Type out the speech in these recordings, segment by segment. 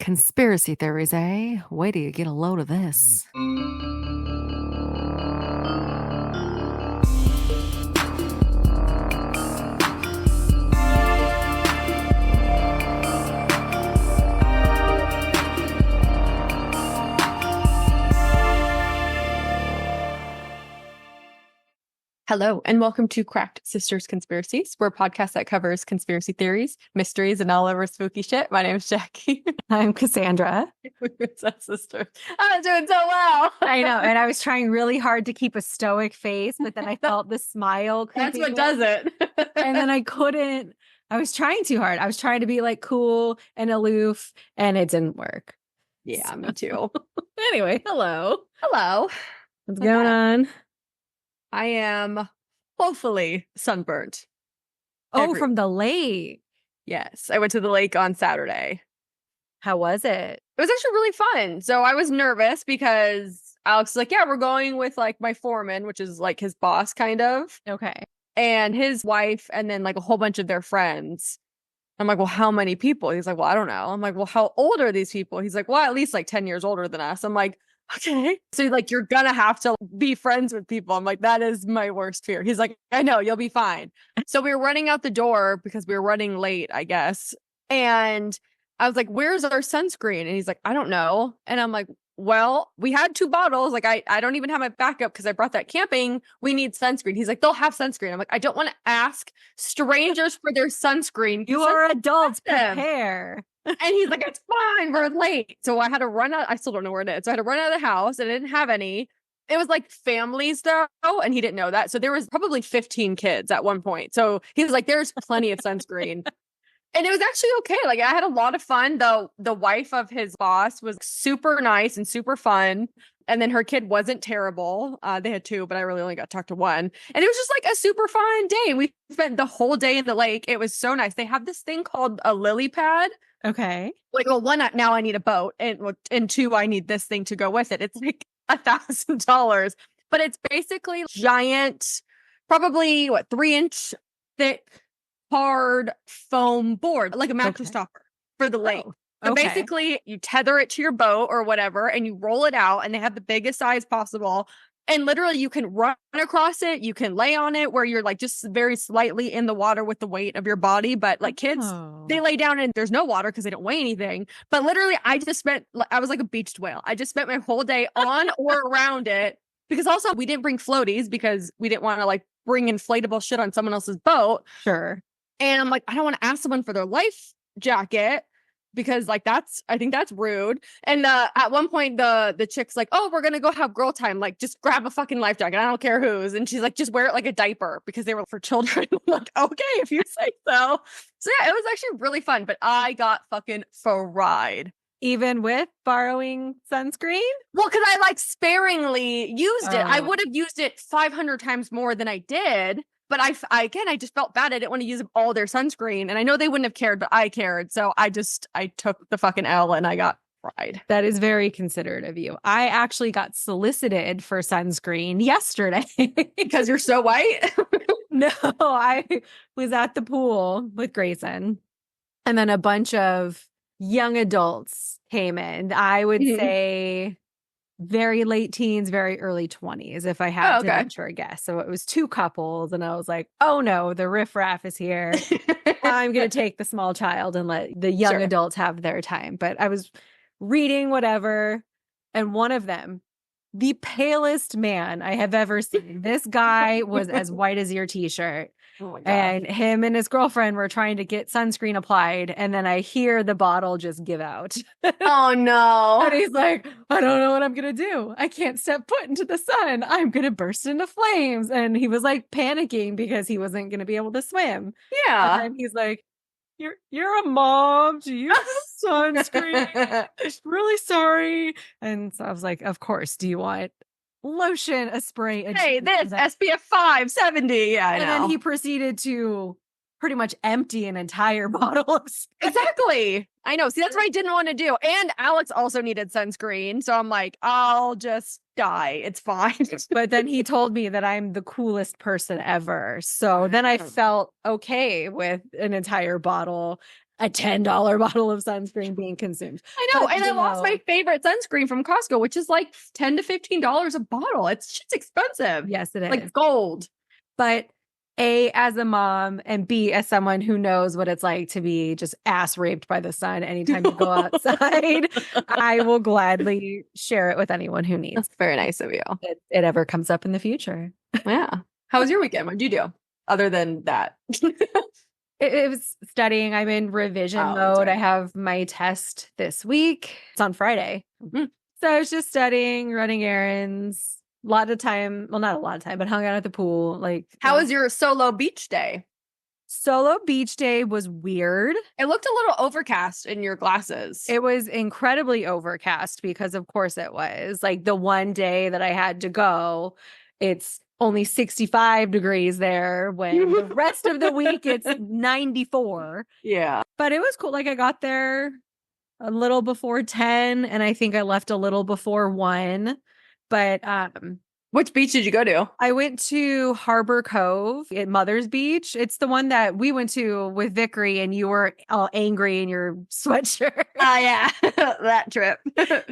Conspiracy theories, eh? Wait till you get a load of this. Hello, and welcome to Cracked Sisters Conspiracies. We're a podcast that covers conspiracy theories, mysteries, and all of our spooky shit. My name's Jackie. I'm Cassandra. We're sisters. I'm doing so well. I know, and I was trying really hard to keep a stoic face, but then I felt the smile. That's what does it. And then I couldn't. I was trying too hard. I was trying to be like cool and aloof, and it didn't work. Yeah, me too. Anyway, hello. Hello. What's going on? I am hopefully sunburnt. From the lake. Yes, I went to the lake on Saturday. How was it? It was actually really fun. So I was nervous because Alex was like, yeah, we're going with like my foreman, which is like his boss kind of. Okay. And his wife and then like a whole bunch of their friends. I'm like, well, how many people? He's like, well, I don't know. I'm like, well, how old are these people? He's like, well, at least like 10 years older than us. I'm like, okay. So like, you're gonna have to be friends with people. I'm like, that is my worst fear. He's like, I know, you'll be fine. So we were running out the door because we were running late, I guess. And I was like, where's our sunscreen? And he's like, I don't know. And I'm like, well, we had 2 bottles. Like, I don't even have my backup because I brought that camping. We need sunscreen. He's like, they'll have sunscreen. I'm like, I don't want to ask strangers for their sunscreen. You are adults. Prepare. And he's like, it's fine. We're late. So I had to run out. I still don't know where it is. So I had to run out of the house and I didn't have any. It was like families though. And he didn't know that. So there was probably 15 kids at one point. So he was like, there's plenty of sunscreen. And it was actually okay. Like I had a lot of fun. The wife of his boss was super nice and super fun. And then her kid wasn't terrible. They had 2, but I really only got to talk to one. And it was just like a super fun day. We spent the whole day in the lake. It was so nice. They have this thing called a lily pad. Okay. Like, well, 1, now I need a boat. And 2, I need this thing to go with it. It's like $1,000. But it's basically giant, probably 3-inch thick, hard foam board, like a mattress topper for the lake. So basically, you tether it to your boat or whatever, and you roll it out, and they have the biggest size possible. And literally, you can run across it. You can lay on it where you're like just very slightly in the water with the weight of your body. But like kids, they lay down and there's no water because they don't weigh anything. But literally, I was like a beached whale. I just spent my whole day on or around it because also we didn't bring floaties because we didn't want to like bring inflatable shit on someone else's boat. Sure. And I'm like, I don't want to ask someone for their life jacket because like I think that's rude. And at one point the chick's like, oh, we're gonna go have girl time, like just grab a fucking life jacket, I don't care whose. And she's like, just wear it like a diaper because they were for children. I'm like, okay, if you say so. So yeah, it was actually really fun, but I got fucking fried. Even with borrowing sunscreen? Well, because I like sparingly used it. I would have used it 500 times more than I did. But I just felt bad. I didn't want to use all their sunscreen. And I know they wouldn't have cared, but I cared. So I took the fucking L and I got fried. That is very considerate of you. I actually got solicited for sunscreen yesterday. Because you're so white? No, I was at the pool with Grayson. And then a bunch of young adults came in. I would say very late teens, very early 20s, if I had to venture a guess. So it was 2 couples, and I was like, oh no, the riffraff is here. I'm going to take the small child and let the young adults have their time. But I was reading whatever, and one of them, the palest man I have ever seen. This guy was as white as your t-shirt. Oh my God. And him and his girlfriend were trying to get sunscreen applied. And then I hear the bottle just give out. Oh no. And he's like, I don't know what I'm going to do. I can't step foot into the sun. I'm going to burst into flames. And he was like panicking because he wasn't going to be able to swim. Yeah. And he's like, you're a mom. Do you have sunscreen? Really sorry. And so I was like, of course. Do you want lotion, a spray? Hey, this SPF 570. Yeah, I know. And then he proceeded to pretty much empty an entire bottle of Exactly. I know. See, that's what I didn't want to do. And Alex also needed sunscreen. So I'm like, I'll just die. It's fine. But then he told me that I'm the coolest person ever. So then I felt okay with an entire bottle, a $10 bottle of sunscreen being consumed. I know. But, And I lost my favorite sunscreen from Costco, which is like $10 to $15 a bottle. It's just expensive. Yes, it is. Like gold. But A, as a mom, and B, as someone who knows what it's like to be just ass raped by the sun anytime you go outside, I will gladly share it with anyone who needs. That's very nice of you. It ever comes up in the future. Yeah. How was your weekend? What did you do other than that? It was studying. I'm in revision mode. I have my test this week. It's on Friday. Mhm. So I was just studying, running errands. A lot of time, well, not a lot of time, but hung out at the pool. Like, How was your solo beach day? solo beach day was weird. It looked a little overcast in your glasses. It was incredibly overcast because, of course, it was. Like the one day that I had to go, it's only 65 degrees there when the rest of the week it's 94. Yeah. But it was cool. Like I got there a little before 10 and I think I left a little before 1. But Which beach did you go to? I went to Harbor Cove at Mother's Beach. It's the one that we went to with Vickery and you were all angry in your sweatshirt. Oh, yeah. That trip.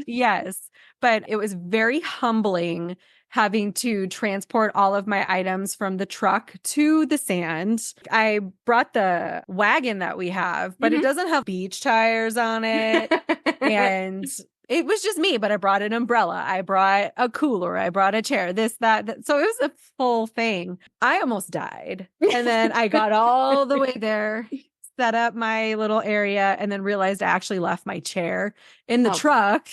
Yes. But it was very humbling having to transport all of my items from the truck to the sand. I brought the wagon that we have, but it doesn't have beach tires on it. And it was just me, but I brought an umbrella. I brought a cooler. I brought a chair, this, that. So it was a full thing. I almost died. And then I got all the way there, set up my little area, and then realized I actually left my chair in the truck.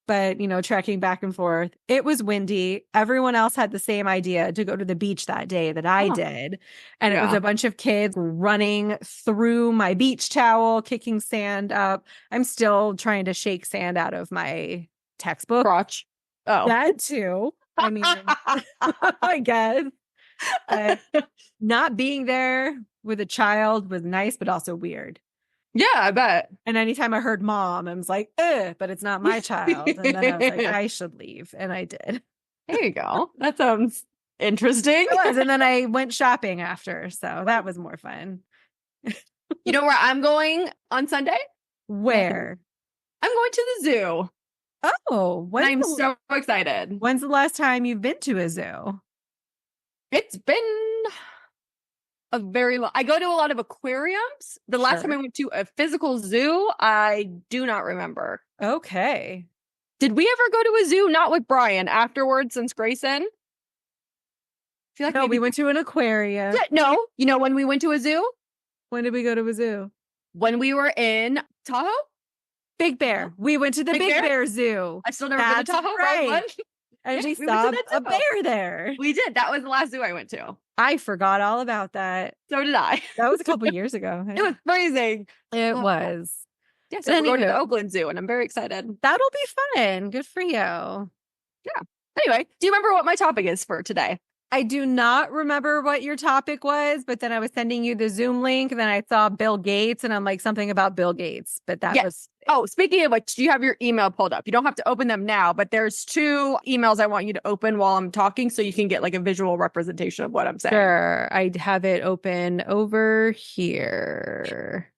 But, you know, trekking back and forth, it was windy. Everyone else had the same idea to go to the beach that day that I did. And it was a bunch of kids running through my beach towel, kicking sand up. I'm still trying to shake sand out of my textbook. Crotch. Oh. That too. I mean, I guess. Not being there with a child was nice, but also weird. Yeah, I bet. And anytime I heard mom, I was like, but it's not my child. And then I was like, I should leave. And I did. There you go. That sounds interesting. It was. And then I went shopping after. So that was more fun. You know where I'm going on Sunday? Where? I'm going to the zoo. Oh, I'm so excited. When's the last time you've been to a zoo? It's been a very long. I go to a lot of aquariums. The last time I went to a physical zoo, I do not remember. Okay. Did we ever go to a zoo? Not with Brian. Afterwards, since Grayson. I feel like no, we went to an aquarium. Yeah, no, you know when we went to a zoo? When did we go to a zoo? When we were in Tahoe. Big Bear. We went to the Big Bear Zoo. I still never been to Tahoe. Right. And we saw a bear there. We did. That was the last zoo I went to. I forgot all about that. So did I. That was a couple years ago. It was freezing. It was. Yeah, so we're going to the Oakland Zoo, and I'm very excited. That'll be fun. Good for you. Yeah. Anyway, do you remember what my topic is for today? I do not remember what your topic was, but then I was sending you the Zoom link, and then I saw Bill Gates, and I'm like, something about Bill Gates. But that was... Oh, speaking of which, do you have your email pulled up? You don't have to open them now, but there's 2 emails I want you to open while I'm talking so you can get like a visual representation of what I'm saying. Sure. I have it open over here.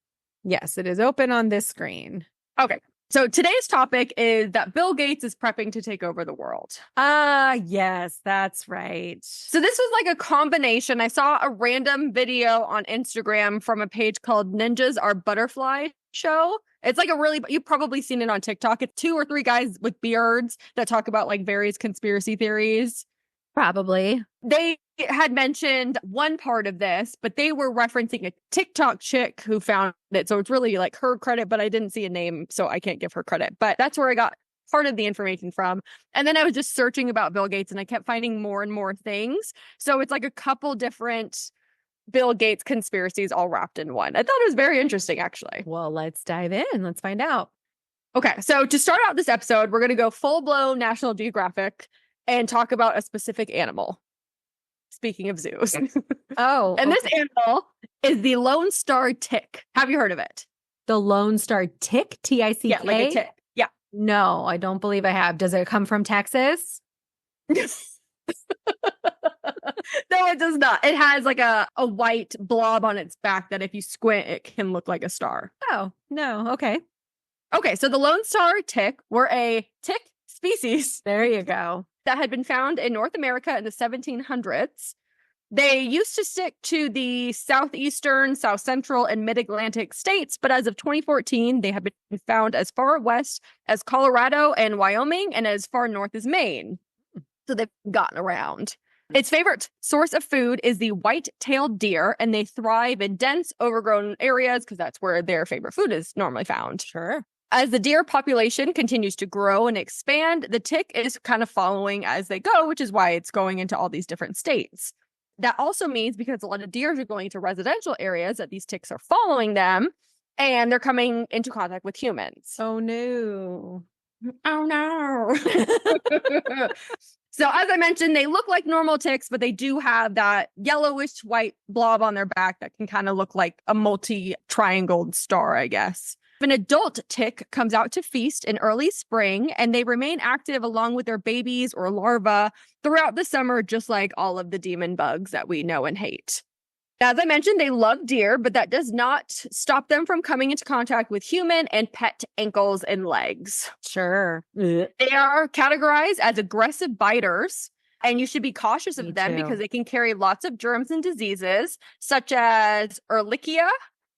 Yes, it is open on this screen. Okay. So today's topic is that Bill Gates is prepping to take over the world. Yes, that's right. So this was like a combination. I saw a random video on Instagram from a page called Ninjas Are Butterfly Show. It's like you've probably seen it on TikTok. It's 2 or 3 guys with beards that talk about like various conspiracy theories. Probably. They had mentioned one part of this, but they were referencing a TikTok chick who found it. So it's really like her credit, but I didn't see a name, so I can't give her credit. But that's where I got part of the information from. And then I was just searching about Bill Gates and I kept finding more and more things. So it's like a couple different Bill Gates conspiracies all wrapped in one. I thought it was very interesting, actually. Well, let's dive in. Let's find out. Okay, so to start out this episode, we're going to go full-blown National Geographic and talk about a specific animal. Speaking of zoos. Oh. And this animal is the Lone Star tick. Have you heard of it? The Lone Star tick, T-I-C-K? Yeah, like a tick. Yeah. No, I don't believe I have. Does it come from Texas? No, it does not. It has like a white blob on its back that if you squint, it can look like a star. Oh, no. Okay. Okay, so the Lone Star tick were a tick species There you go. that had been found in North America in the 1700s. They used to stick to the southeastern, south central, and mid Atlantic states, but as of 2014, they have been found as far west as Colorado and Wyoming and as far north as Maine. So they've gotten around. Its favorite source of food is the white-tailed deer, and they thrive in dense, overgrown areas because that's where their favorite food is normally found. Sure. As the deer population continues to grow and expand, the tick is kind of following as they go, which is why it's going into all these different states. That also means because a lot of deer are going to residential areas that these ticks are following them and they're coming into contact with humans. Oh, no. Oh, no. So as I mentioned, they look like normal ticks, but they do have that yellowish white blob on their back that can kind of look like a multi-triangled star, I guess. An adult tick comes out to feast in early spring, and they remain active along with their babies or larvae throughout the summer, just like all of the demon bugs that we know and hate. As I mentioned, they love deer, but that does not stop them from coming into contact with human and pet ankles and legs. Sure. They are categorized as aggressive biters, and you should be cautious Me of them too. because they can carry lots of germs and diseases, such as Ehrlichia,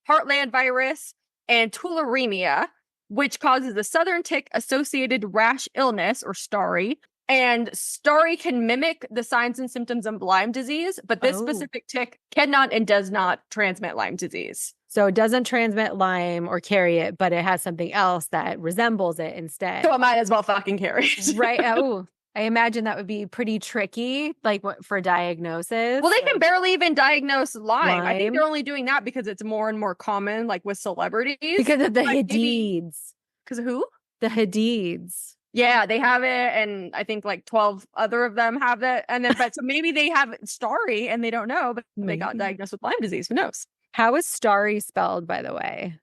heartland virus, and tularemia, which causes the southern tick-associated rash illness, or STARI. And STARI can mimic the signs and symptoms of Lyme disease, but this specific tick cannot and does not transmit Lyme disease. So it doesn't transmit Lyme or carry it, but it has something else that resembles it instead. So it might as well fucking carry it. Right. Oh, I imagine that would be pretty tricky, like for diagnosis. Well, they can barely even diagnose Lyme. I think Lyme? they're only doing that because it's more and more common, like with celebrities. Because of the Like, maybe- Hadids. Because of who? The Hadids. Yeah, they have it, and I think like 12 other of them have it. And then, but so maybe they have STARI and they don't know, but they got Maybe. diagnosed with Lyme disease. Who knows? How is STARI spelled, by the way?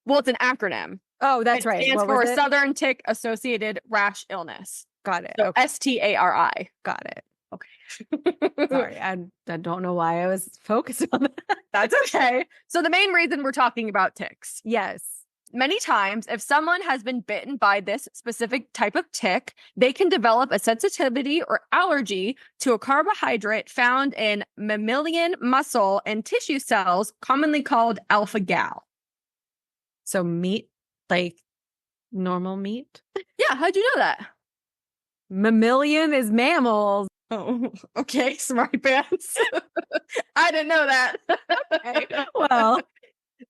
Well, it's an acronym. Oh, that's It right. stands What for was it? Southern Tick Associated Rash Illness. Got it. So Okay, STARI. got it. Okay. Sorry, I don't know why I was focused on that. That's okay. So the main reason we're talking about ticks. Yes. Many times, if someone has been bitten by this specific type of tick, they can develop a sensitivity or allergy to a carbohydrate found in mammalian muscle and tissue cells, commonly called alpha gal. So meat, like normal meat? Yeah, how'd you know that? Mammalian is mammals. Oh, okay, smart pants. I didn't know that. Well,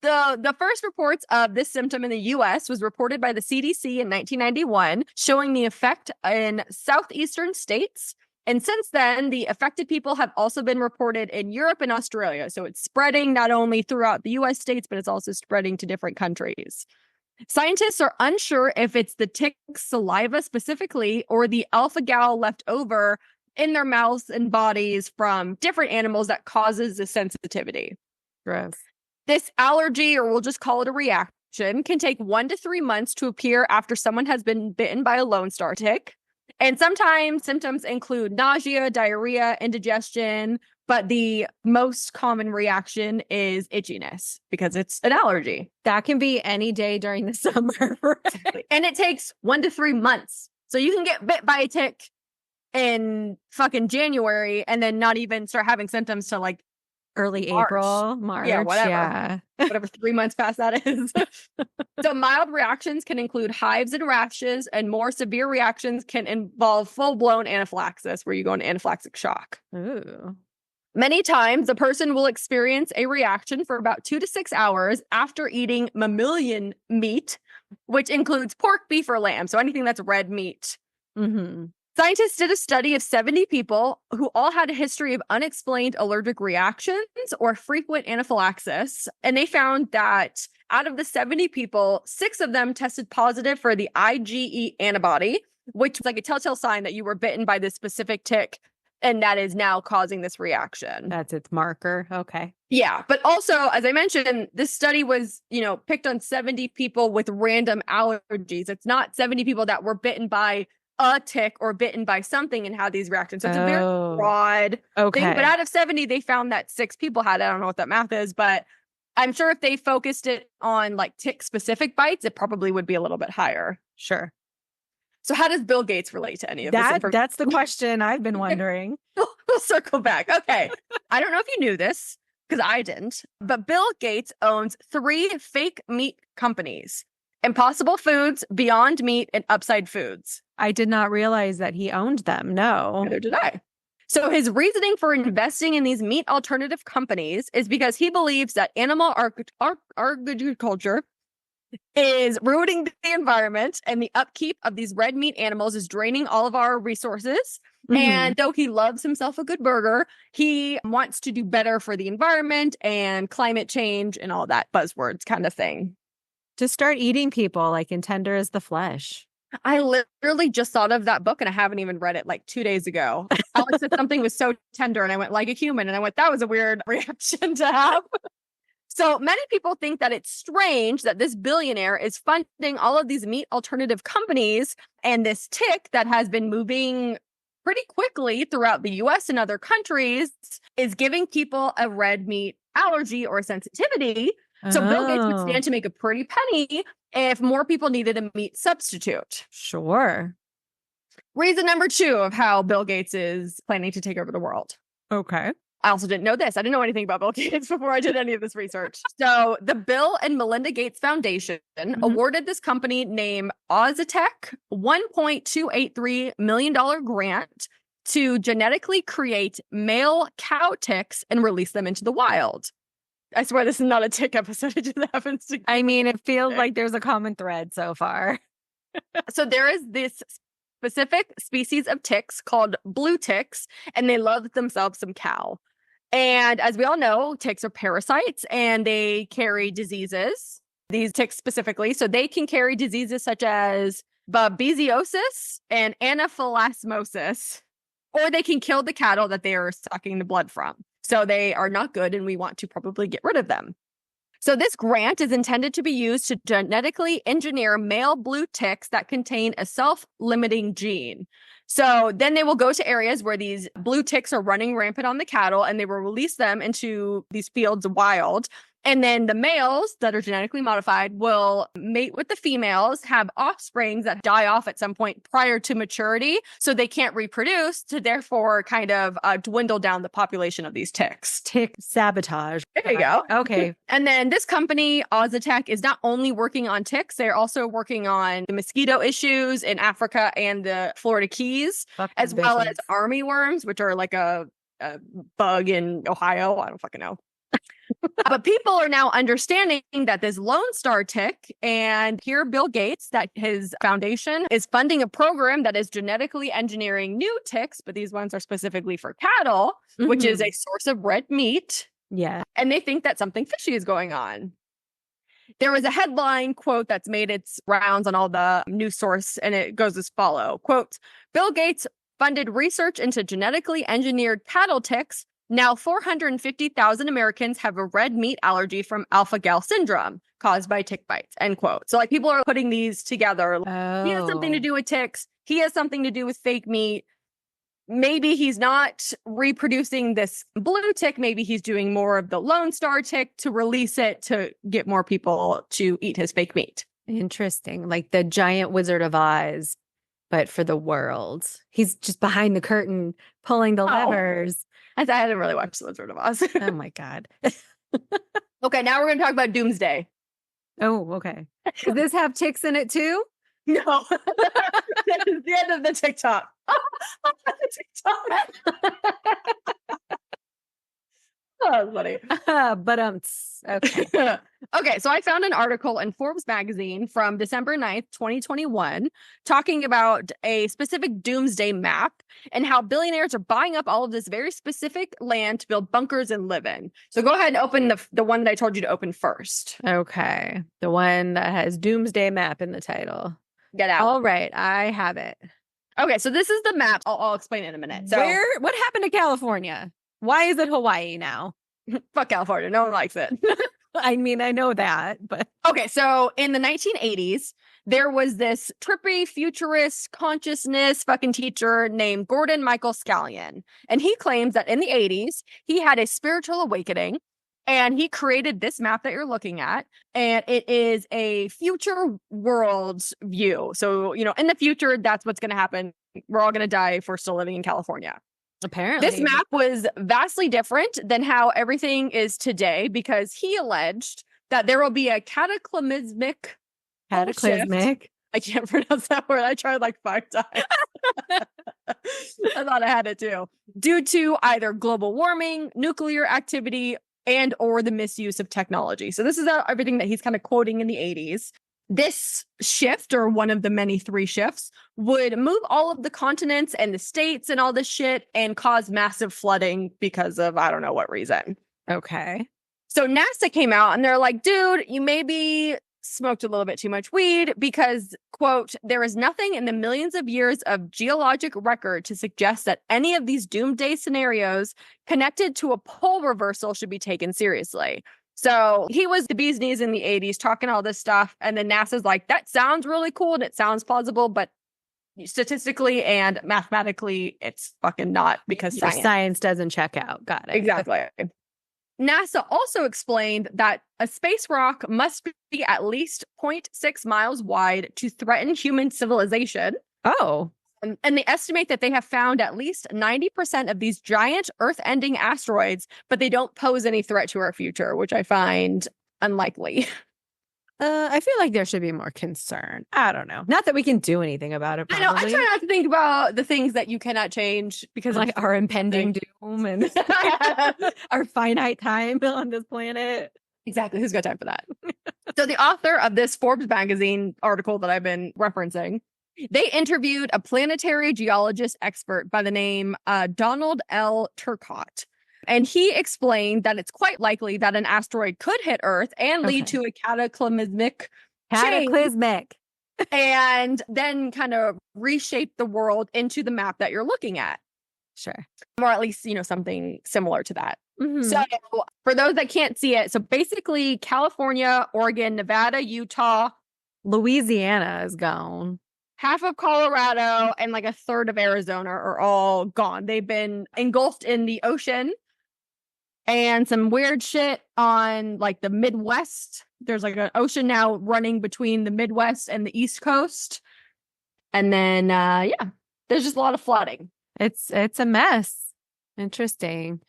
The first reports of this symptom in the US was reported by the CDC in 1991, showing the effect in southeastern states. And since then, the affected people have also been reported in Europe and Australia. So it's spreading not only throughout the US states, but it's also spreading to different countries. Scientists are unsure if it's the tick's saliva specifically or the alpha gal left over in their mouths and bodies from different animals that causes the sensitivity. gross. This allergy, or we'll just call it a reaction, can take 1 to 3 months to appear after someone has been bitten by a Lone Star tick. And sometimes symptoms include nausea, diarrhea, indigestion, but the most common reaction is itchiness because it's an allergy. That can be any day during the summer. Right? And it takes 1 to 3 months. So you can get bit by a tick in fucking January and then not even start having symptoms till like Early March. April, March. Yeah, whatever. Yeah. whatever 3 months past that is. So mild reactions can include hives and rashes, and more severe reactions can involve full-blown anaphylaxis, where you go into anaphylactic shock. Ooh. Many times, the person will experience a reaction for about 2 to 6 hours after eating mammalian meat, which includes pork, beef, or lamb. So anything that's red meat. Mm-hmm. Scientists did a study of 70 people who all had a history of unexplained allergic reactions or frequent anaphylaxis. And they found that out of the 70 people, 6 of them tested positive for the IgE antibody, which was like a telltale sign that you were bitten by this specific tick And that is now causing this reaction. That's its marker. Okay. Yeah. But also, as I mentioned, this study was, picked on 70 people with random allergies. It's not 70 people that were bitten by a tick or bitten by something and had these reactions. So it's a very broad thing. But out of 70, they found that 6 people had it. I don't know what that math is, but I'm sure if they focused it on like tick specific bites, it probably would be a little bit higher. Sure. So how does Bill Gates relate to any of this? That's the question I've been wondering. We'll circle back. Okay. I don't know if you knew this because I didn't, but Bill Gates owns 3 fake meat companies: Impossible Foods, Beyond Meat, and Upside Foods. I did not realize that he owned them. No. Neither did I. So his reasoning for investing in these meat alternative companies is because he believes that animal agriculture is ruining the environment, and the upkeep of these red meat animals is draining all of our resources. Mm-hmm. And though he loves himself a good burger, he wants to do better for the environment and climate change and all that buzzwords kind of thing. Just start eating people like in Tender as the Flesh. I literally just thought of that book and I haven't even read it like 2 days ago. Alex said something was so tender and I went, like a human. And I went, that was a weird reaction to have. So many people think that it's strange that this billionaire is funding all of these meat alternative companies, and this tick that has been moving pretty quickly throughout the US and other countries is giving people a red meat allergy or sensitivity. So Bill Gates would stand to make a pretty penny if more people needed a meat substitute. Sure. Reason number 2 of how Bill Gates is planning to take over the world. Okay. I also didn't know this. I didn't know anything about Bill Gates before I did any of this research. So the Bill and Melinda Gates Foundation awarded this company named Ozatec $1.283 million grant to genetically create male cow ticks and release them into the wild. I swear this is not a tick episode. It just happens to. I mean, it feels like there's a common thread so far. So there is this specific species of ticks called blue ticks, and they love themselves some cow. And as we all know, ticks are parasites and they carry diseases, these ticks specifically. So they can carry diseases such as babesiosis and anaphylasmosis, or they can kill the cattle that they are sucking the blood from. So they are not good and we want to probably get rid of them. So this grant is intended to be used to genetically engineer male blue ticks that contain a self-limiting gene. So then they will go to areas where these blue ticks are running rampant on the cattle, and they will release them into these fields wild. And then the males that are genetically modified will mate with the females, have offsprings that die off at some point prior to maturity, so they can't reproduce, to therefore kind of dwindle down the population of these ticks. Tick sabotage. There you go. Okay. And then this company, Ozatec, is not only working on ticks, they're also working on the mosquito issues in Africa and the Florida Keys, as well as army worms, which are like a bug in Ohio. I don't fucking know. But people are now understanding that this Lone Star tick, and here Bill Gates, that his foundation is funding a program that is genetically engineering new ticks, but these ones are specifically for cattle, which is a source of red meat. Yeah. And they think that something fishy is going on. There was a headline quote that's made its rounds on all the news source, and it goes as follow. Quote, Bill Gates funded research into genetically engineered cattle ticks. Now, 450,000 Americans have a red meat allergy from alpha-gal syndrome caused by tick bites, end quote. So like people are putting these together. Oh. He has something to do with ticks. He has something to do with fake meat. Maybe he's not reproducing this blue tick. Maybe he's doing more of the Lone Star tick to release it to get more people to eat his fake meat. Interesting. Like the giant Wizard of Oz, but for the world. He's just behind the curtain pulling the levers. I hadn't really watched The Wizard of Oz. Oh my God. Okay, now we're going to talk about Doomsday. Oh, okay. Does this have ticks in it too? No. That is the end of the TikTok. Oh, that's funny. But okay. Okay, so I found an article in Forbes magazine from December 9th, 2021, talking about a specific doomsday map and how billionaires are buying up all of this very specific land to build bunkers and live in. So go ahead and open the one that I told you to open first. Okay. The one that has doomsday map in the title. Get out. All right, I have it. Okay, so this is the map. I'll explain it in a minute. So What happened to California? Why is it Hawaii now? fuck California. No one likes it. I mean, I know that, but Okay, so in the 1980s, there was this trippy futurist consciousness fucking teacher named Gordon Michael Scallion. And he claims that in the 80s, he had a spiritual awakening and he created this map that you're looking at. And it is a future world view. So, in the future, that's what's going to happen. We're all going to die if we're still living in California. apparently This map was vastly different than how everything is today because he alleged that there will be a cataclysmic. I can't pronounce that word. I tried like 5 times. I thought I had it too. Due to either global warming, nuclear activity, and or the misuse of technology. So this is everything that he's kind of quoting in the 80s. This shift, or one of the many 3 shifts, would move all of the continents and the states and all this shit and cause massive flooding because of I don't know what reason. Okay. So NASA came out and they're like, dude, you maybe smoked a little bit too much weed because, quote, there is nothing in the millions of years of geologic record to suggest that any of these doomsday scenarios connected to a pole reversal should be taken seriously. So he was the bee's knees in the 80s talking all this stuff. And then NASA's like, that sounds really cool and it sounds plausible, but statistically and mathematically, it's fucking not because science doesn't check out. Got it. Exactly. NASA also explained that a space rock must be at least 0.6 miles wide to threaten human civilization. Oh. And they estimate that they have found at least 90% of these giant Earth-ending asteroids, but they don't pose any threat to our future, which I find unlikely. I feel like there should be more concern. I don't know. Not that we can do anything about it. Probably. I know. I try not to think about the things that you cannot change because like our impending doom and our finite time on this planet. Exactly. Who's got time for that? So the author of this Forbes magazine article that I've been referencing, they interviewed a planetary geologist expert by the name Donald L. Turcotte. And he explained that it's quite likely that an asteroid could hit Earth and lead to a cataclysmic and then kind of reshape the world into the map that you're looking at. Sure. Or at least, something similar to that. Mm-hmm. So for those that can't see it, so basically California, Oregon, Nevada, Utah, Louisiana is gone. Half of Colorado and like a third of Arizona are all gone. They've been engulfed in the ocean. And some weird shit on like the Midwest. There's like an ocean now running between the Midwest and the East Coast. And then, there's just a lot of flooding. It's a mess. Interesting.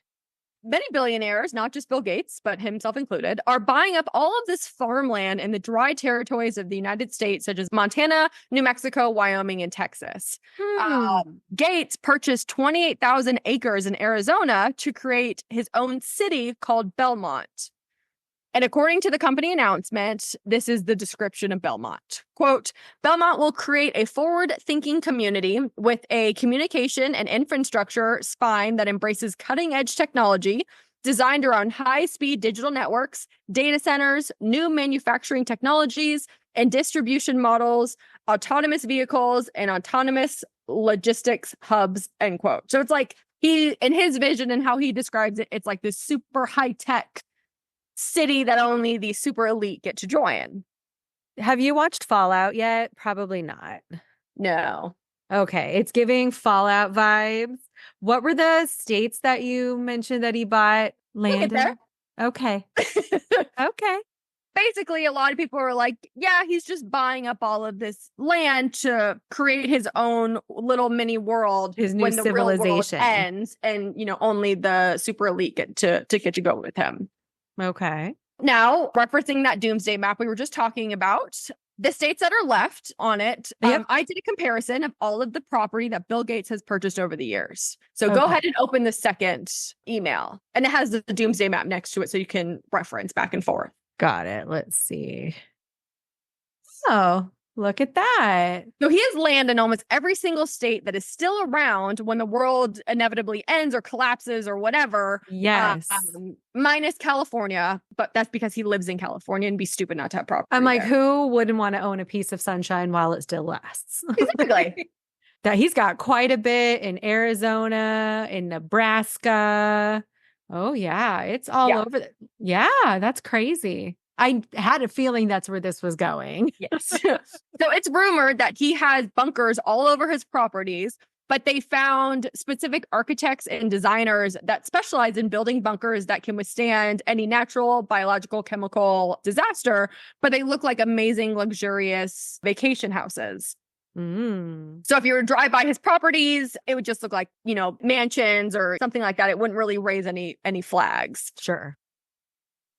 Many billionaires, not just Bill Gates, but himself included, are buying up all of this farmland in the dry territories of the United States, such as Montana, New Mexico, Wyoming, and Texas. Gates purchased 28,000 acres in Arizona to create his own city called Belmont. And according to the company announcement, this is the description of Belmont. Quote, Belmont will create a forward-thinking community with a communication and infrastructure spine that embraces cutting-edge technology designed around high-speed digital networks, data centers, new manufacturing technologies, and distribution models, autonomous vehicles, and autonomous logistics hubs, end quote. So it's like in his vision and how he describes it, it's like this super high-tech city that only the super elite get to join. Have you watched Fallout yet? Probably not. No. Okay. It's giving Fallout vibes. What were the states that you mentioned that he bought land in? Okay. Okay. Basically, a lot of people are like, yeah, he's just buying up all of this land to create his own little mini world. His new when the real world civilization ends, and only the super elite get to go with him. Okay. Now, referencing that doomsday map we were just talking about, the states that are left on it, I did a comparison of all of the property that Bill Gates has purchased over the years. So go ahead and open the second email. And it has the doomsday map next to it so you can reference back and forth. Got it. Let's see. Oh, look at that. So he has land in almost every single state that is still around when the world inevitably ends or collapses or whatever. Yes. Minus California, but that's because he lives in California and be stupid not to have property. I'm like, there. who wouldn't want to own a piece of sunshine while it still lasts? Exactly. That he's got quite a bit in Arizona, in Nebraska. Oh yeah, it's all Yeah. over. Yeah, that's crazy. I had a feeling that's where this was going. Yes. So it's rumored that he has bunkers all over his properties, but they found specific architects and designers that specialize in building bunkers that can withstand any natural, biological, chemical disaster, but they look like amazing, luxurious vacation houses. Mm. So if you were to drive by his properties, it would just look like, mansions or something like that. It wouldn't really raise any flags. Sure.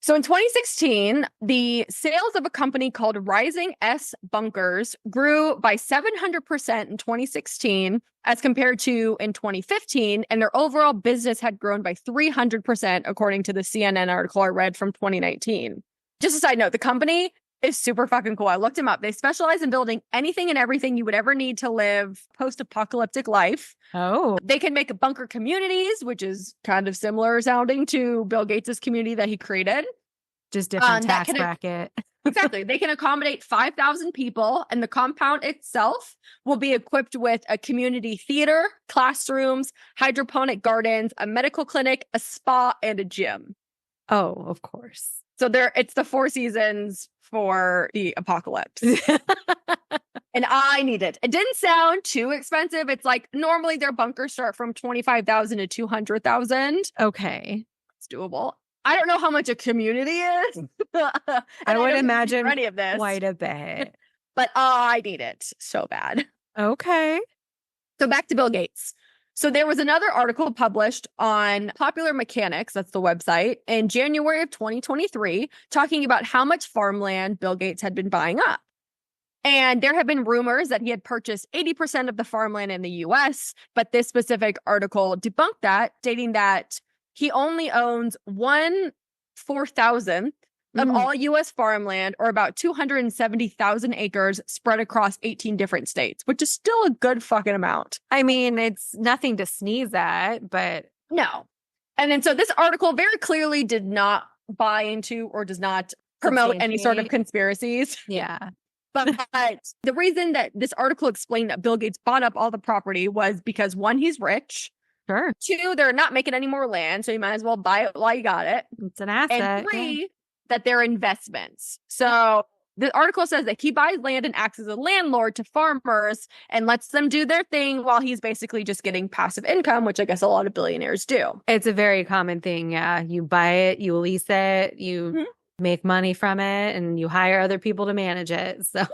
So in 2016, the sales of a company called Rising S Bunkers grew by 700% in 2016 as compared to in 2015, and their overall business had grown by 300% according to the CNN article I read from 2019. Just a side note, the company is super fucking cool. I looked them up. They specialize in building anything and everything you would ever need to live post-apocalyptic life. Oh, They can make bunker communities, which is kind of similar sounding to Bill Gates's community that he created. just different that tax bracket. Exactly. They can accommodate 5,000 people, and the compound itself will be equipped with a community theater, classrooms, hydroponic gardens, a medical clinic, a spa, and a gym. Oh, of course. So it's the Four Seasons for the apocalypse. And I need it. It didn't sound too expensive. It's like normally their bunkers start from 25,000 to 200,000. Okay. It's doable. I don't know how much a community is. I would imagine any of this, quite a bit. but I need it so bad. Okay. So back to Bill Gates. So there was another article published on Popular Mechanics, that's the website, in January of 2023, talking about how much farmland Bill Gates had been buying up. And there have been rumors that he had purchased 80% of the farmland in the US, but this specific article debunked that, stating that he only owns 1/4,000 of all US farmland, or about 270,000 acres spread across 18 different states, which is still a good fucking amount. I mean, it's nothing to sneeze at, but No. And then so this article very clearly did not buy into or does not promote any sort of conspiracies. yeah. But the reason that this article explained that Bill Gates bought up all the property was because, one, he's rich. Sure. Two, they're not making any more land, so you might as well buy it while you got it. It's an asset. And three, that they're investments. So the article says that he buys land and acts as a landlord to farmers and lets them do their thing while he's basically just getting passive income, which I guess a lot of billionaires do. It's a very common thing. Yeah. You buy it, you lease it, you make money from it, and you hire other people to manage it. So,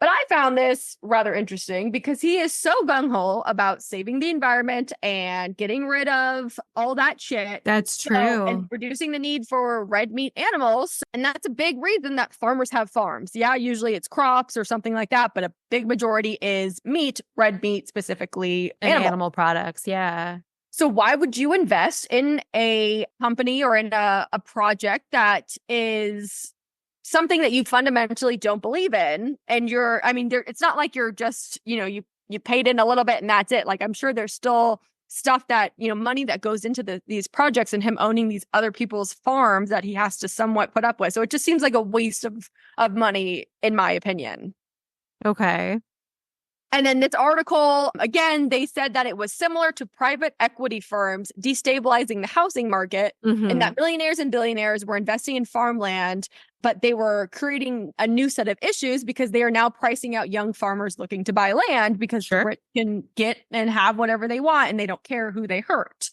But I found this rather interesting because he is so gung-ho about saving the environment and getting rid of all that shit. That's true. And reducing the need for red meat animals. And that's a big reason that farmers have farms. Yeah, usually it's crops or something like that, but a big majority is meat, red meat specifically, And animal products. Yeah. So why would you invest in a company or in a project that is something that you fundamentally don't believe in? And it's not like you're just, you paid in a little bit and that's it. Like, I'm sure there's still stuff that, money that goes into these projects and him owning these other people's farms that he has to somewhat put up with. So it just seems like a waste of money, in my opinion. Okay. And then this article, again, they said that it was similar to private equity firms destabilizing the housing market, and that millionaires and billionaires were investing in farmland, but they were creating a new set of issues because they are now pricing out young farmers looking to buy land because the rich can get and have whatever they want and they don't care who they hurt.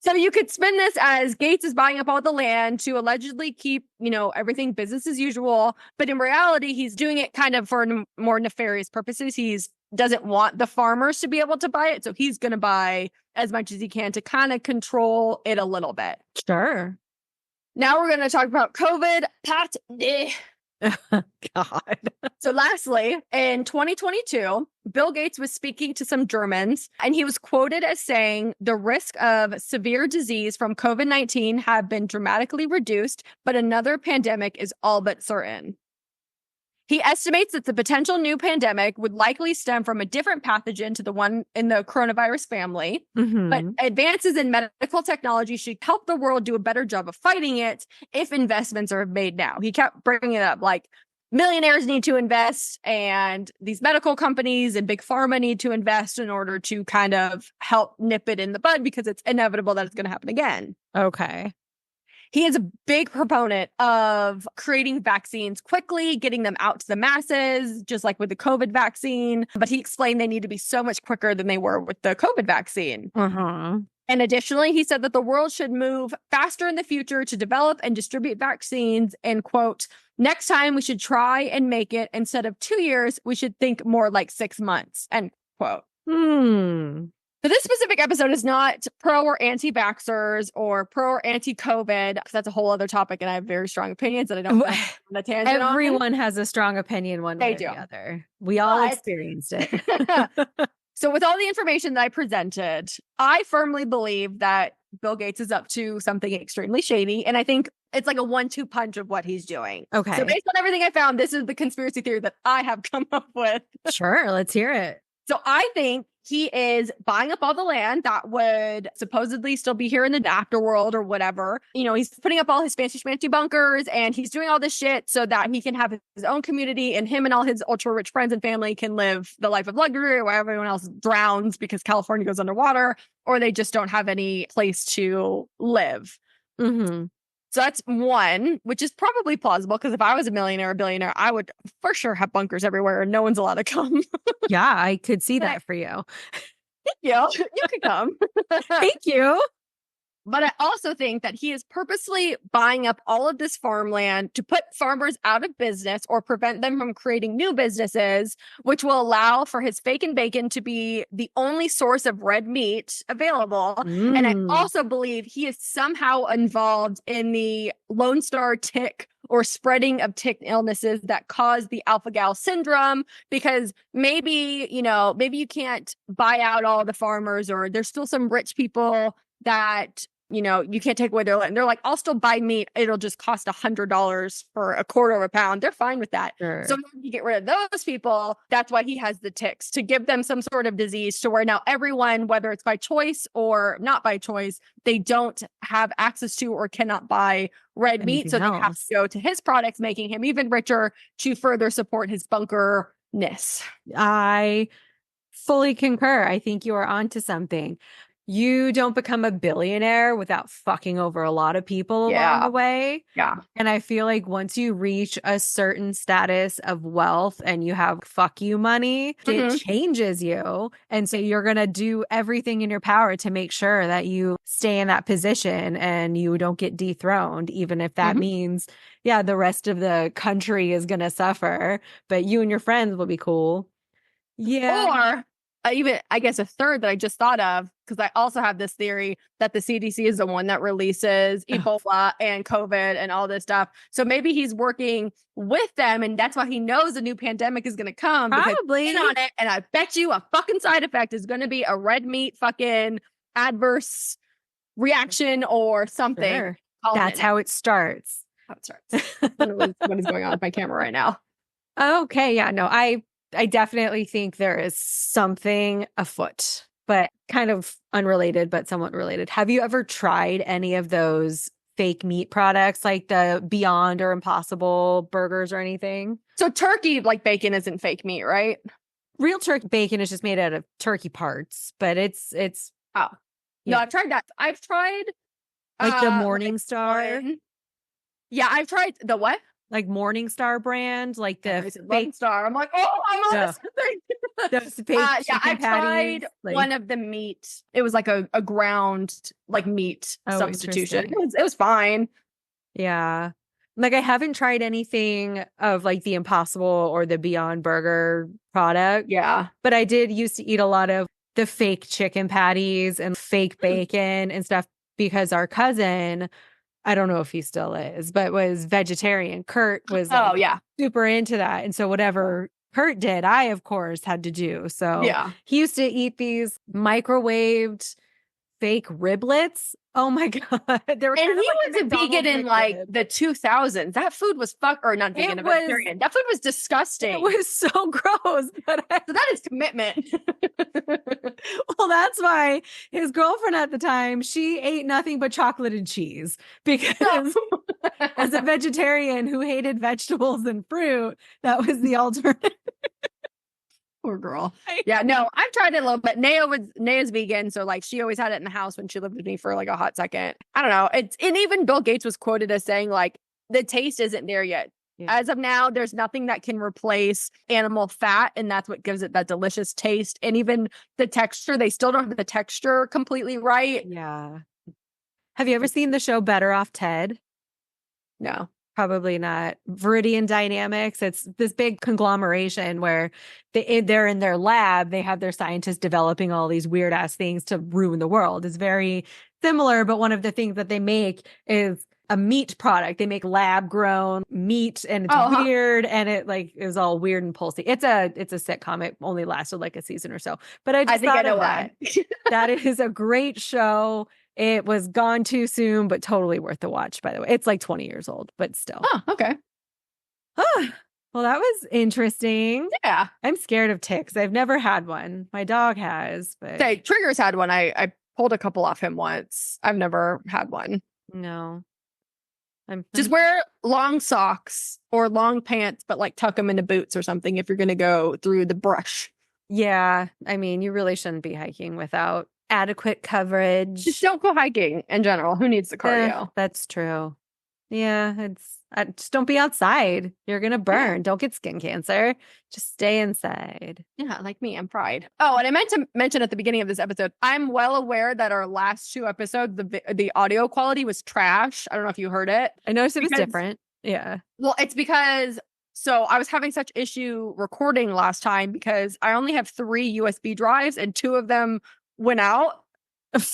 So you could spin this as Gates is buying up all the land to allegedly keep, everything business as usual. But in reality, he's doing it kind of for more nefarious purposes. He doesn't want the farmers to be able to buy it. So he's going to buy as much as he can to kind of control it a little bit. Sure. Now we're going to talk about COVID. God. So lastly, in 2022, Bill Gates was speaking to some Germans, and he was quoted as saying, "The risk of severe disease from COVID-19 have been dramatically reduced, but another pandemic is all but certain." He estimates that the potential new pandemic would likely stem from a different pathogen to the one in the coronavirus family. But advances in medical technology should help the world do a better job of fighting it if investments are made now. He kept bringing it up, like, millionaires need to invest and these medical companies and big pharma need to invest in order to kind of help nip it in the bud because it's inevitable that it's going to happen again. Okay. He is a big proponent of creating vaccines quickly, getting them out to the masses, just like with the COVID vaccine. But he explained they need to be so much quicker than they were with the COVID vaccine. Uh-huh. And additionally, he said that the world should move faster in the future to develop and distribute vaccines. And quote, next time we should try and make it instead of 2 years, we should think more like 6 months, end quote. So this specific episode is not pro or anti-vaxxers or pro or anti-COVID, because that's a whole other topic and I have very strong opinions that I don't want the tangent on. Everyone has a strong opinion one way or the other. We all experienced it. So with all the information that I presented, I firmly believe that Bill Gates is up to something extremely shady. And I think it's like a 1-2 punch of what he's doing. Okay. So based on everything I found, this is the conspiracy theory that I have come up with. Sure. Let's hear it. So I think he is buying up all the land that would supposedly still be here in the afterworld or whatever. You know, he's putting up all his fancy schmancy bunkers and he's doing all this shit so that he can have his own community and him and all his ultra rich friends and family can live the life of luxury while everyone else drowns because California goes underwater or they just don't have any place to live. Mm-hmm. So that's one, which is probably plausible because if I was a millionaire or billionaire, I would for sure have bunkers everywhere and no one's allowed to come. Yeah, I could see that for you. Yeah, you could come. Thank you. But I also think that he is purposely buying up all of this farmland to put farmers out of business or prevent them from creating new businesses, which will allow for his fake and bacon to be the only source of red meat available. And I also believe he is somehow involved in the Lone Star tick or spreading of tick illnesses that cause the alpha-gal syndrome, because maybe you can't buy out all the farmers or there's still some rich people that, you can't take away their land. They're like, I'll still buy meat. It'll just cost $100 for a quarter of a pound. They're fine with that. Sure. So when you get rid of those people, that's why he has the ticks, to give them some sort of disease to where now everyone, whether it's by choice or not by choice, they don't have access to or cannot buy red meat. So they have to go to his products, making him even richer to further support his bunker-ness. I fully concur. I think you are onto something. You don't become a billionaire without fucking over a lot of people along the way. Yeah. And I feel like once you reach a certain status of wealth and you have fuck you money, it changes you. And so you're going to do everything in your power to make sure that you stay in that position and you don't get dethroned, even if that means, the rest of the country is going to suffer, but you and your friends will be cool. Yeah. Or even, I guess, a third that I just thought of, because I also have this theory that the CDC is the one that releases Ebola and COVID and all this stuff. So maybe he's working with them, and that's why he knows a new pandemic is going to come. Probably. On it, and I bet you a fucking side effect is going to be a red meat fucking adverse reaction or something. Sure. That's how it starts. How it starts. What is going on with my camera right now? Okay. Yeah. No, I definitely think there is something afoot, but kind of unrelated, but somewhat related. Have you ever tried any of those fake meat products like the Beyond or Impossible burgers or anything? So turkey, like bacon, isn't fake meat, right? Real turkey bacon is just made out of turkey parts, but it's no, I've tried that. I've tried like the Morningstar. Yeah, I've tried the what? Like Morningstar brand, like the fake Star. I'm like, I'm on this thing. Those fake I patties, tried one of the meat. It was like a ground like meat substitution. It was fine. Yeah. Like I haven't tried anything of like the Impossible or the Beyond Burger product. Yeah. But I did used to eat a lot of the fake chicken patties and fake bacon and stuff because our cousin, I don't know if he still is, but was vegetarian. Kurt was super into that. And so whatever Kurt did, I, of course, had to do. So he used to eat these microwaved fake riblets. Oh my God. They were And kind of he like was a McDonald's vegan in like McRib. the 2000s. That food was or not vegan, It a was- vegetarian. That food was disgusting. It was so gross. But So that is commitment. well, that's why his girlfriend at the time, she ate nothing but chocolate and cheese because as a vegetarian who hated vegetables and fruit, that was the alternative. Poor girl. Yeah, no, I've tried it a little bit. Nea's vegan, so like she always had it in the house when she lived with me for like a hot second. I don't know. And even Bill Gates was quoted as saying like the taste isn't there yet. Yeah. As of now, there's nothing that can replace animal fat, and that's what gives it that delicious taste. And even the texture, they still don't have the texture completely right. Yeah. Have you ever seen the show Better Off Ted? No. Probably not. Viridian Dynamics. It's this big conglomeration where they're in their lab. They have their scientists developing all these weird ass things to ruin the world. It's very similar, but one of the things that they make is a meat product. They make lab grown meat and it's weird and it was all weird and pulsy. It's a sitcom. It only lasted like a season or so. But I think I know that. That is a great show. It was gone too soon, but totally worth the watch, by the way. It's like 20 years old, but still. Oh, okay. Well, that was interesting. Yeah. I'm scared of ticks. I've never had one. My dog has, but Trigger's had one. I pulled a couple off him once. I've never had one. No. Just wear long socks or long pants, but like tuck them into boots or something if you're going to go through the brush. Yeah. I mean, you really shouldn't be hiking without adequate coverage. Just don't go hiking in general. Who needs the cardio? That's true. Yeah, just don't be outside. You're gonna burn. Yeah. Don't get skin cancer. Just stay inside. Yeah, like me, I'm fried. Oh, and I meant to mention at the beginning of this episode, I'm well aware that our last 2 episodes, the audio quality was trash. I don't know if you heard it. I noticed it was different. Yeah. Well, it's because I was having such issue recording last time because I only have 3 USB drives and 2 of them went out.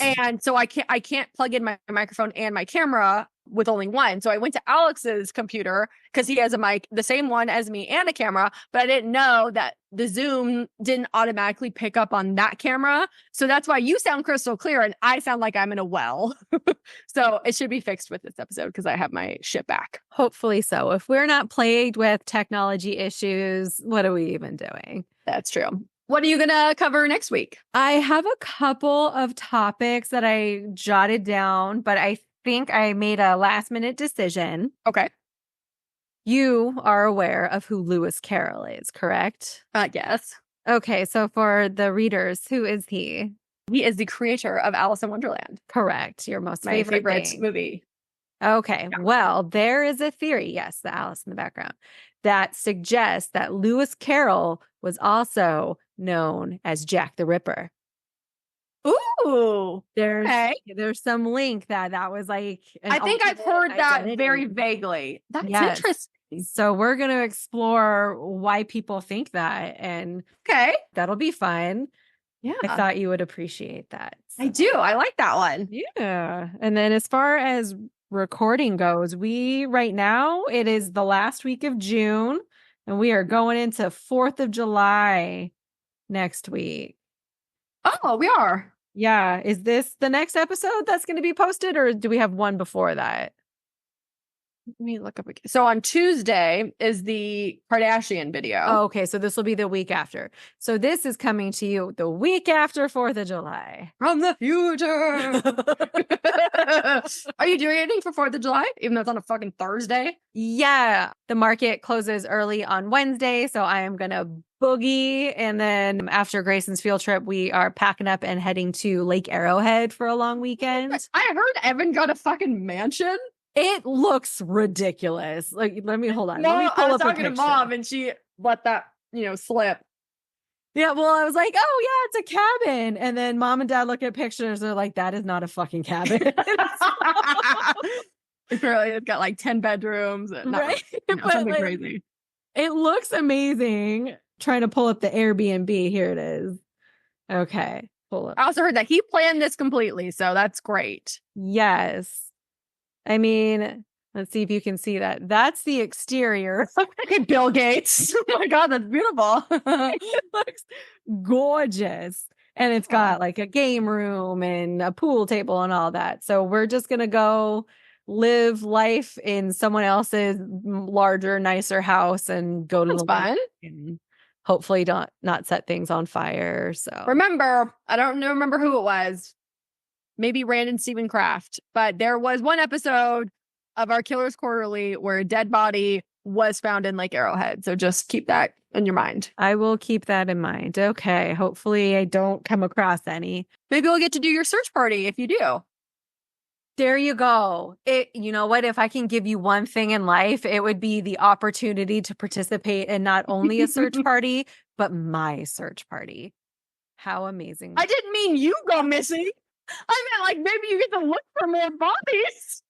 And so I can't plug in my microphone and my camera with only one. So I went to Alex's computer because he has a mic, the same one as me and a camera, but I didn't know that the Zoom didn't automatically pick up on that camera. So that's why you sound crystal clear and I sound like I'm in a well. So it should be fixed with this episode because I have my shit back. Hopefully so. If we're not plagued with technology issues, what are we even doing? That's true. What are you going to cover next week? I have a couple of topics that I jotted down, but I think I made a last minute decision. Okay. You are aware of who Lewis Carroll is, correct? Yes. Okay. So for the readers, who is he? He is the creator of Alice in Wonderland. Correct. Your most my favorite movie. Okay. Yeah. Well, there is a theory. Yes. The Alice in the background that suggests that Lewis Carroll was also known as Jack the Ripper. Ooh, there's some link that was like I think I've heard that very vaguely. That's interesting. So we're going to explore why people think that, and that'll be fun. Yeah, I thought you would appreciate that. So. I do. I like that one. Yeah. And then as far as recording goes, right now it is the last week of June, and we are going into 4th of July next week. Oh, we are. Yeah. Is this the next episode that's going to be posted, or do we have one before that? Let me look up again. So on Tuesday is the Kardashian video. Oh, okay. So this will be the week after. So this is coming to you the week after 4th of July. From the future. Are you doing anything for 4th of July? Even though it's on a fucking Thursday? Yeah. The market closes early on Wednesday. So I am going to boogie. And then after Grayson's field trip, we are packing up and heading to Lake Arrowhead for a long weekend. I heard Evan got a fucking mansion. It looks ridiculous. Like, let me hold on. Well, let me pull I was up talking to Mom and she let that, slip. Yeah, well, I was like, oh yeah, it's a cabin. And then Mom and Dad look at pictures. They're like, that is not a fucking cabin. Apparently it's got like 10 bedrooms. Right? Something crazy. It looks amazing. Trying to pull up the Airbnb. Here it is. Okay. Pull up. I also heard that he planned this completely. So that's great. Yes. I mean, let's see if you can see that. That's the exterior. Look at Bill Gates. Oh my God, that's beautiful. It looks gorgeous. And it's got like a game room and a pool table and all that. So we're just going to go live life in someone else's larger, nicer house and go to That's the fun. lake and hopefully not set things on fire. So Remember, I don't remember who it was. Maybe Randon Stephen Kraft, but there was one episode of our Killers Quarterly where a dead body was found in Lake Arrowhead. So just keep that in your mind. I will keep that in mind. Okay. Hopefully I don't come across any. Maybe we'll get to do your search party if you do. There you go. You know what? If I can give you one thing in life, it would be the opportunity to participate in not only a search party, but my search party. How amazing. I didn't mean you go missing. I meant like maybe you get to look for more bodies.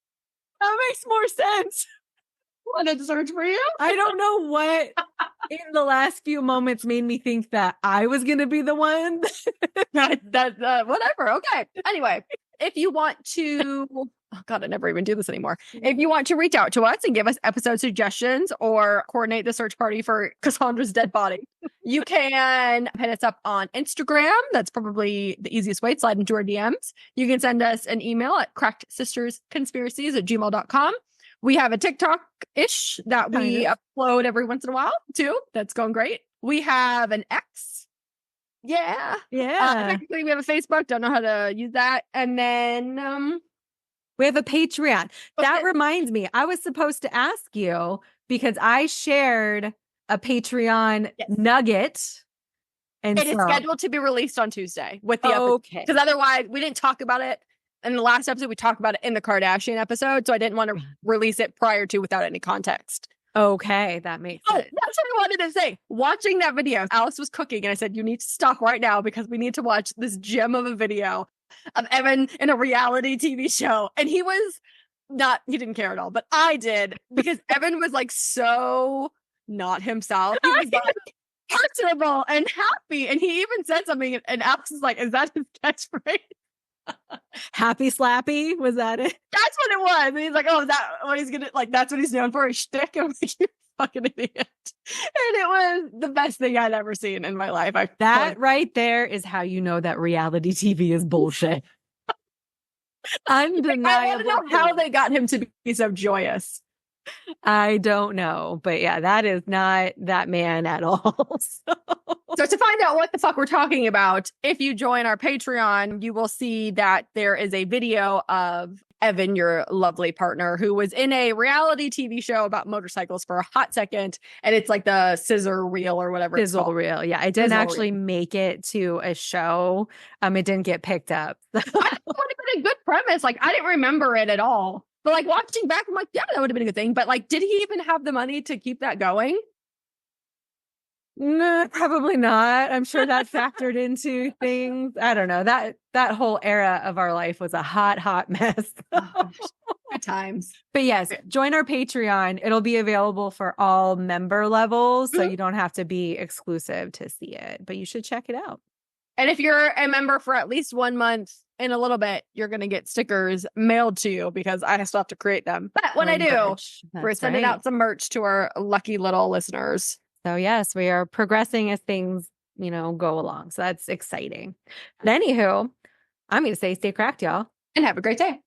That makes more sense. Wanted to search for you? I don't know what in the last few moments made me think that I was going to be the one. Whatever. Okay. Anyway, if you want to, oh God, I never even do this anymore. If you want to reach out to us and give us episode suggestions or coordinate the search party for Cassandra's dead body, you can hit us up on Instagram. That's probably the easiest way. Slide into our DMs. You can send us an email at crackedsistersconspiracies@gmail.com. We have a TikTok-ish that we upload every once in a while too. That's going great. We have an X. Yeah. Technically, we have a Facebook. Don't know how to use that. And then we have a Patreon. That reminds me, I was supposed to ask you because I shared a Patreon nugget. And it is scheduled to be released on Tuesday with the okay. Because otherwise, we didn't talk about it. In the last episode, we talked about it in the Kardashian episode. So I didn't want to release it prior to without any context. Okay, that makes sense. That's what I wanted to say. Watching that video, Alice was cooking and I said, you need to stop right now because we need to watch this gem of a video of Evan in a reality TV show. And he didn't care at all, but I did because Evan was like so not himself. He was like personable and happy. And he even said something and Alice was like, is that his catchphrase? Happy Slappy, was that it? That's what it was. And he's like, oh, is that what he's gonna like? That's what he's known for, his shtick. I'm like, you fucking idiot. And it was the best thing I'd ever seen in my life. That right there is how you know that reality TV is bullshit. Undeniable. I want to know how they got him to be so joyous. I don't know, but yeah, that is not that man at all. So to find out what the fuck we're talking about, if you join our Patreon, you will see that there is a video of Evan, your lovely partner, who was in a reality TV show about motorcycles for a hot second. And it's like the scissor reel or whatever. Sizzle reel. Yeah. I didn't actually make it to a show. It didn't get picked up. I think it would have been a good premise. Like, I didn't remember it at all. But like watching back, I'm like, yeah, that would have been a good thing. But like, did he even have the money to keep that going? No, probably not. I'm sure that factored into things. I don't know. That whole era of our life was a hot mess. Good times. But yes, join our Patreon. It'll be available for all member levels, so you don't have to be exclusive to see it. But you should check it out. And if you're a member for at least 1 month, in a little bit, you're going to get stickers mailed to you because I still have to create them. But when I do, we're sending out some merch to our lucky little listeners. So yes, we are progressing as things, go along. So that's exciting. But anywho, I'm going to say stay cracked, y'all. And have a great day.